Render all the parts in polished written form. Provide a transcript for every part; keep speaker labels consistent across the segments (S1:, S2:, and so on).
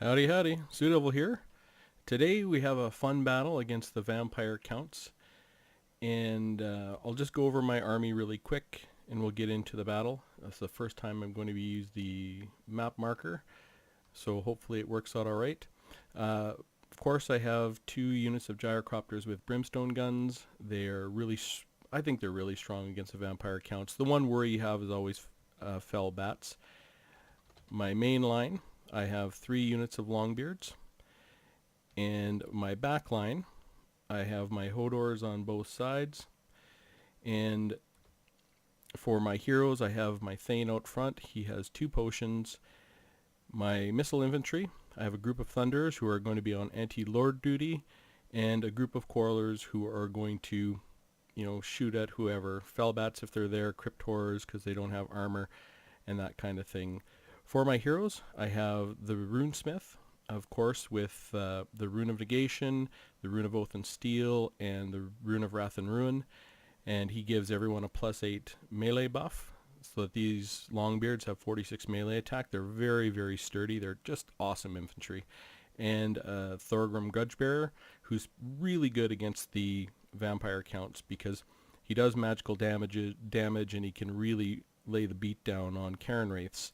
S1: Howdy howdy, Devil here. Today we have a fun battle against the vampire counts, and I'll just go over my army really quick and we'll get into the battle. That's the first time I'm going to use the map marker, so hopefully it works out alright. Of course I have 2 units of gyrocopters with brimstone guns. I think they're really strong against the vampire counts. The one worry you have is always fell bats. My main line, I have 3 units of longbeards, and my back line, I have my Hodors on both sides, and for my heroes I have my Thane out front. He has 2 potions. My missile infantry, I have a group of Thunderers who are going to be on anti-lord duty, and a group of Quarrelers who are going to, shoot at whoever. Fellbats if they're there, Cryptors because they don't have armor, and that kind of thing. For my heroes, I have the Runesmith, of course, with the Rune of Negation, the Rune of Oath and Steel, and the Rune of Wrath and Ruin. And he gives everyone a +8 melee buff, so that these Longbeards have 46 melee attack. They're very, very sturdy. They're just awesome infantry. And Thorgrim Grudgebearer, who's really good against the vampire counts because he does magical damage and he can really lay the beat down on Karen Wraiths.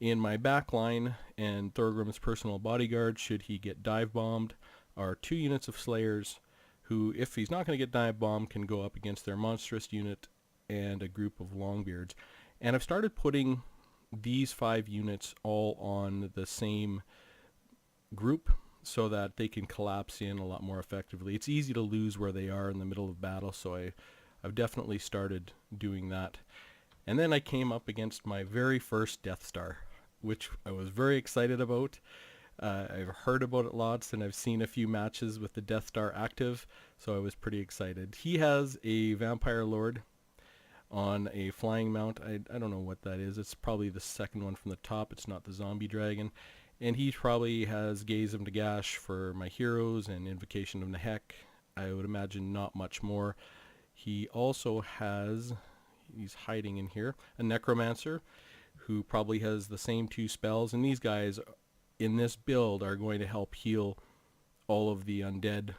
S1: In my back line and Thorgrim's personal bodyguard, should he get dive bombed, are 2 units of Slayers who, if he's not going to get dive bombed, can go up against their monstrous unit and a group of Longbeards. And I've started putting these 5 units all on the same group so that they can collapse in a lot more effectively. It's easy to lose where they are in the middle of battle, so I've definitely started doing that. And then I came up against my very first Death Star, which I was very excited about. I've heard about it lots, and I've seen a few matches with the Death Star active, so I was pretty excited. He has a Vampire Lord on a flying mount. I don't know what that is. It's probably the second one from the top. It's not the Zombie Dragon. And he probably has Gaze of Nagash for my heroes and Invocation of Nehek. I would imagine not much more. He also has, he's hiding in here, a Necromancer who probably has the same 2 spells, and these guys in this build are going to help heal all of the undead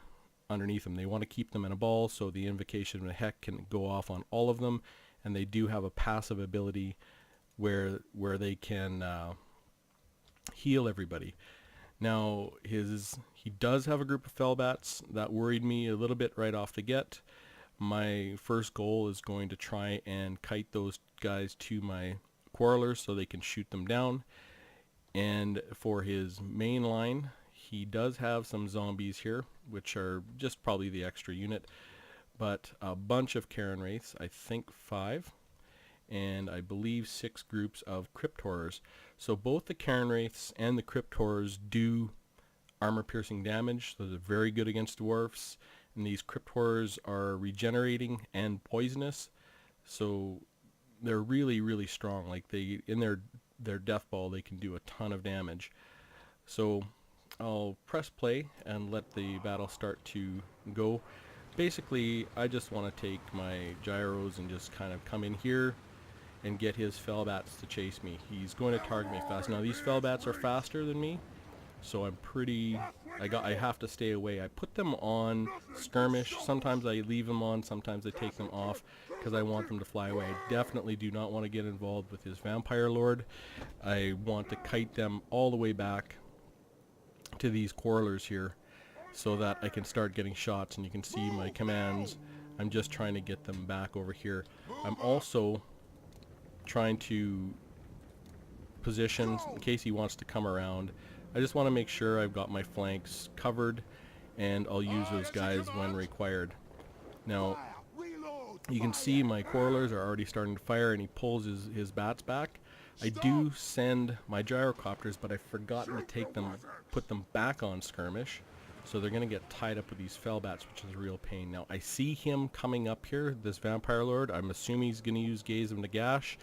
S1: underneath them. They want to keep them in a ball so the Invocation of Nehek can go off on all of them, and they do have a passive ability where they can heal everybody. Now he does have a group of Fellbats. That worried me a little bit right off the get. My first goal is going to try and kite those guys to my Quarrelers so they can shoot them down. And for his main line, he does have some zombies here, which are just probably the extra unit, but a bunch of Karen Wraiths, I think 5, and I believe 6 groups of Cryptors. So both the Karen Wraiths and the Cryptors do armor-piercing damage, so they're very good against Dwarfs. And these Cryptors are regenerating and poisonous, so they're really, really strong. Like in their death ball, they can do a ton of damage. So I'll press play and let the battle start to go. Basically, I just want to take my gyros and just kind of come in here and get his Fellbats to chase me. He's going to target me fast. Now these Fellbats are faster than me, so I have to stay away. I put them on skirmish. Sometimes I leave them on, sometimes I take them off because I want them to fly away. I definitely do not want to get involved with his Vampire Lord. I want to kite them all the way back to these Quarrelers here so that I can start getting shots, and you can see my commands. I'm just trying to get them back over here. I'm also trying to position in case he wants to come around. I just want to make sure I've got my flanks covered, and I'll use those guys when required. Now, you can see my Quarrelers are already starting to fire, and he pulls his bats back. I do send my gyrocopters, but I've forgotten to put them back on skirmish, so they're going to get tied up with these Fellbats, which is a real pain. Now, I see him coming up here, this Vampire Lord. I'm assuming he's going to use Gaze of Nagash.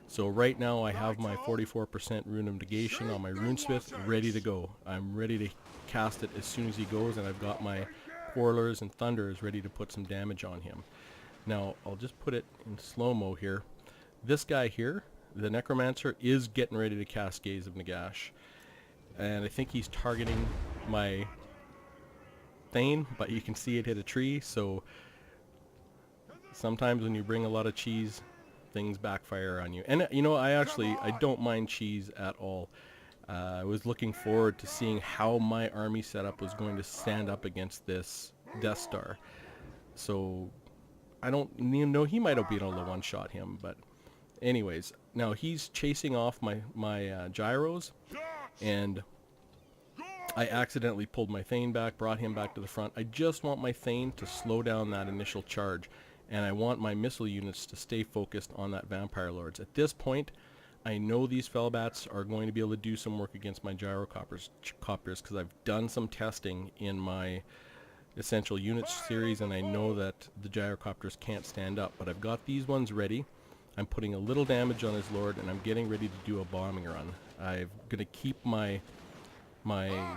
S1: So right now I have my 44% Rune of Negation on my Runesmith ready to go. I'm ready to cast it as soon as he goes, and I've got my Quarrelers and Thunderers ready to put some damage on him. Now I'll just put it in slow-mo here. This guy here, the Necromancer, is getting ready to cast Gaze of Nagash. and I think he's targeting my Thane, but you can see it hit a tree. So sometimes when you bring a lot of cheese, things backfire on you. And you know, I don't mind cheese at all. I was looking forward to seeing how my army setup was going to stand up against this Death Star. So I don't even know, he might have been able to one-shot him, but anyways, now he's chasing off my gyros, and I accidentally pulled my Thane back, brought him back to the front. I just want my Thane to slow down that initial charge, and I want my missile units to stay focused on that Vampire Lords. At this point, I know these Fellbats are going to be able to do some work against my Gyrocopters because I've done some testing in my Essential Units series, and I know that the Gyrocopters can't stand up, but I've got these ones ready. I'm putting a little damage on his Lord, and I'm getting ready to do a bombing run. I'm going to keep my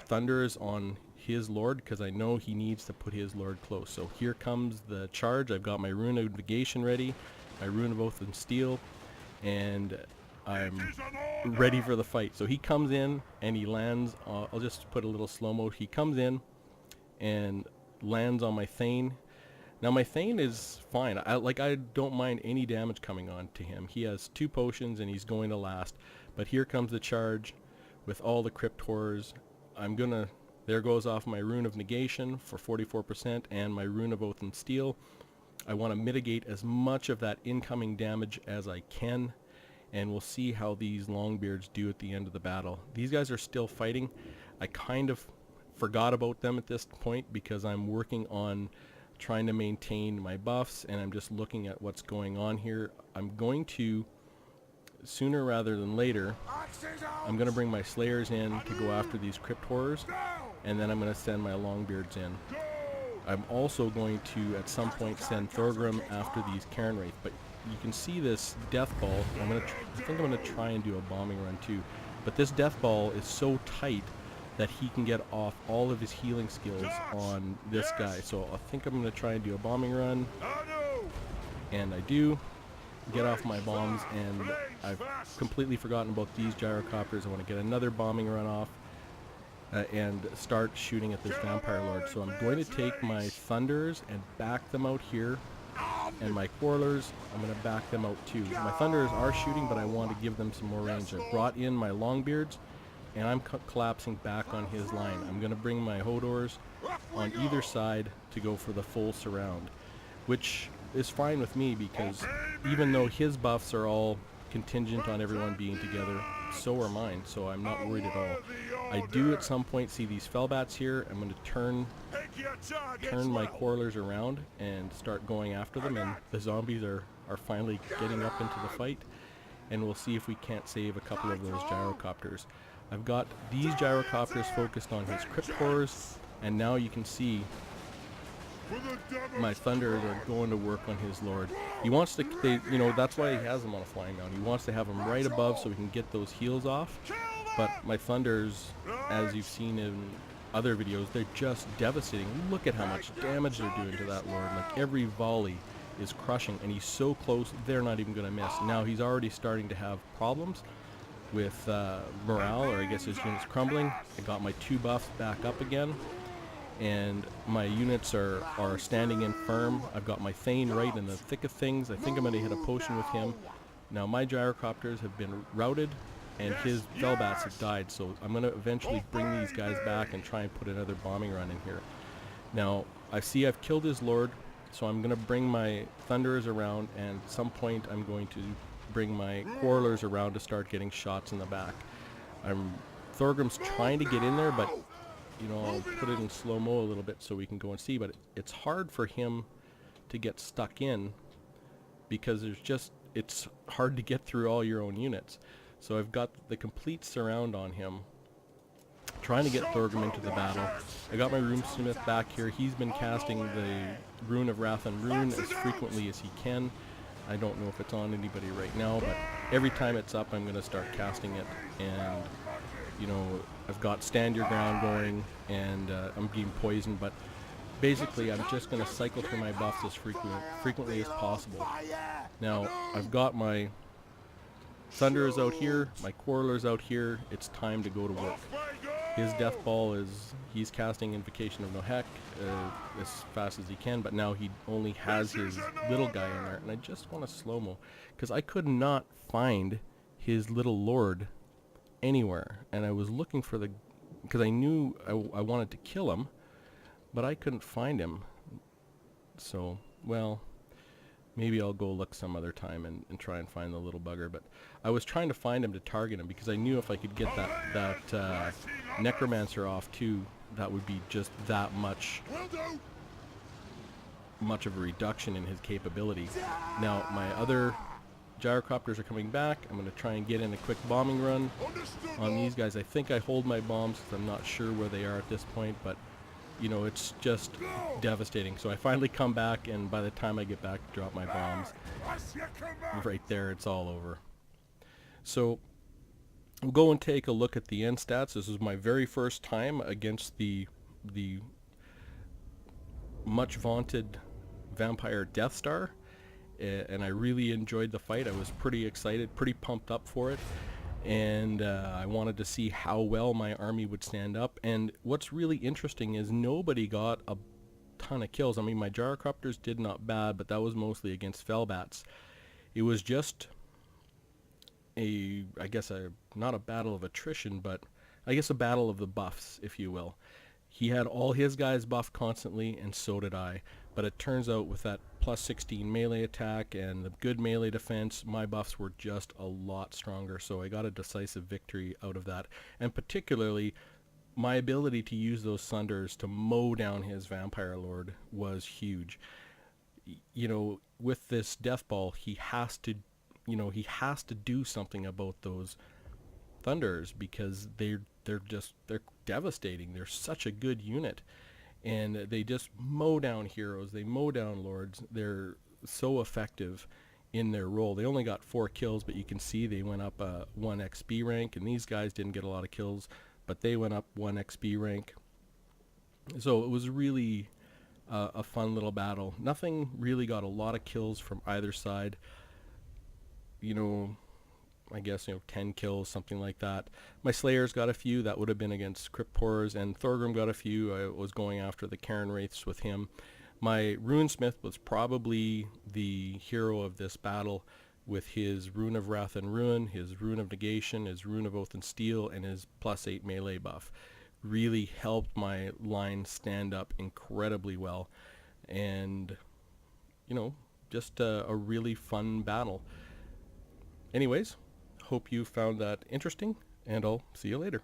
S1: Thunders on his Lord because I know he needs to put his Lord close. So here comes the charge. I've got my Rune of Negation ready, my Rune of Oath and Steel, and I'm ready for the fight. So he comes in and he lands, I'll just put a little slow-mo. He comes in and lands on my Thane. Now my Thane is fine. I don't mind any damage coming on to him. He has 2 potions and he's going to last. But here comes the charge with all the Crypt Horrors. There goes off my Rune of Negation for 44% and my Rune of Oath and Steel. I want to mitigate as much of that incoming damage as I can, and we'll see how these Longbeards do at the end of the battle. These guys are still fighting. I kind of forgot about them at this point because I'm working on trying to maintain my buffs, and I'm just looking at what's going on here. I'm going to, sooner rather than later, I'm going to bring my Slayers in to go after these Crypt Horrors, and then I'm going to send my Longbeards in. I'm also going to, at some point, send Thorgrim after these Cairn Wraith, but you can see this Death Ball. I think I'm going to try and do a bombing run too, but this Death Ball is so tight that he can get off all of his healing skills on this guy. So I think I'm going to try and do a bombing run, and I do get off my bombs, and I've completely forgotten about these Gyrocopters. I want to get another bombing run off and start shooting at this Vampire Lord. So I'm going to take my Thunders and back them out here, and my Quarrelers, I'm going to back them out too. My Thunders are shooting, but I want to give them some more range. I've brought in my Longbeards, and I'm collapsing back on his line. I'm going to bring my Hodors on either side to go for the full surround, which is fine with me because even though his buffs are all contingent on everyone being together, so are mine, so I'm not worried at all. I do at some point see these Fellbats here. I'm going to turn my Quarrelers around and start going after them, and the zombies are finally getting up into the fight, and we'll see if we can't save a couple of those Gyrocopters. I've got these Gyrocopters focused on his Crypt Horrors, and now you can see my Thunders are going to work on his Lord. He wants to, that's why he has them on a flying mount. He wants to have them right above so we can get those heals off. But my Thunders, as you've seen in other videos, they're just devastating. Look at how much damage they're doing to that Lord. Like every volley is crushing, and he's so close, they're not even going to miss. Now he's already starting to have problems with morale, or I guess his unit's crumbling. I got my 2 buffs back up again, and my units are standing in firm. I've got my Thane right in the thick of things. I think I'm going to hit a potion with him. Now my Gyrocopters have been routed, and his Fellbats have died, so I'm going to eventually bring these guys back and try and put another bombing run in here. Now I see I've killed his Lord, so I'm going to bring my Thunderers around, and at some point I'm going to bring my Quarrelers around to start getting shots in the back. Thorgrim's trying to get in there, but I'll put it in slow-mo a little bit so we can go and see, but it's hard for him to get stuck in because it's hard to get through all your own units. So I've got the complete surround on him, trying to get Thorgrim into the battle. I got my Runesmith back here. He's been casting the Rune of Wrath and Rune as frequently as he can. I don't know if it's on anybody right now, but every time it's up, I'm going to start casting it. And, I've got Stand Your Ground going, and I'm being poisoned, but basically I'm just going to cycle through my buffs as frequently as possible. Now, I've got my Thunderers out here, my Quarrelers out here. It's time to go to work. His death ball is, he's casting Invocation of No Heck as fast as he can, but now he only has his little guy in there. And I just want to slow-mo, because I could not find his little lord anywhere. And I was looking for the, because I knew I wanted to kill him, but I couldn't find him. So, well, maybe I'll go look some other time and try and find the little bugger. But I was trying to find him to target him, because I knew if I could get that necromancer off too, that would be just that much of a reduction in his capability. Now my other gyrocopters are coming back. I'm going to try and get in a quick bombing run on these guys. I think I hold my bombs because I'm not sure where they are at this point, but you know, it's just devastating. So I finally come back, and by the time I get back to drop my bombs, right there, it's all over. So we'll go and take a look at the end stats. This is my very first time against the much vaunted Vampire Death Star, and I really enjoyed the fight. I was pretty excited, pretty pumped up for it. And I wanted to see how well my army would stand up. And what's really interesting is nobody got a ton of kills. I mean, my gyrocopters did not bad, but that was mostly against fellbats. It was just not a battle of attrition, but I guess a battle of the buffs, if you will. He had all his guys buffed constantly, and so did I. But it turns out with that plus 16 melee attack and the good melee defense, my buffs were just a lot stronger. So I got a decisive victory out of that. And particularly, my ability to use those thunders to mow down his vampire lord was huge. You know, with this death ball, he has to do something about those thunders, because they're devastating. They're such a good unit, and they just mow down heroes, they mow down lords. They're so effective in their role. They only got 4 kills, but you can see they went up 1 XP rank, and these guys didn't get a lot of kills, but they went up 1 XP rank. So it was really a fun little battle. Nothing really got a lot of kills from either side. You know, I guess, 10 kills, something like that. My Slayers got a few. That would have been against Crypt Horrors, and Thorgrim got a few. I was going after the Cairn Wraiths with him. My Runesmith was probably the hero of this battle, with his Rune of Wrath and Ruin, his Rune of Negation, his Rune of Oath and Steel, and his plus 8 melee buff. Really helped my line stand up incredibly well. And, just a really fun battle. Anyways, hope you found that interesting, and I'll see you later.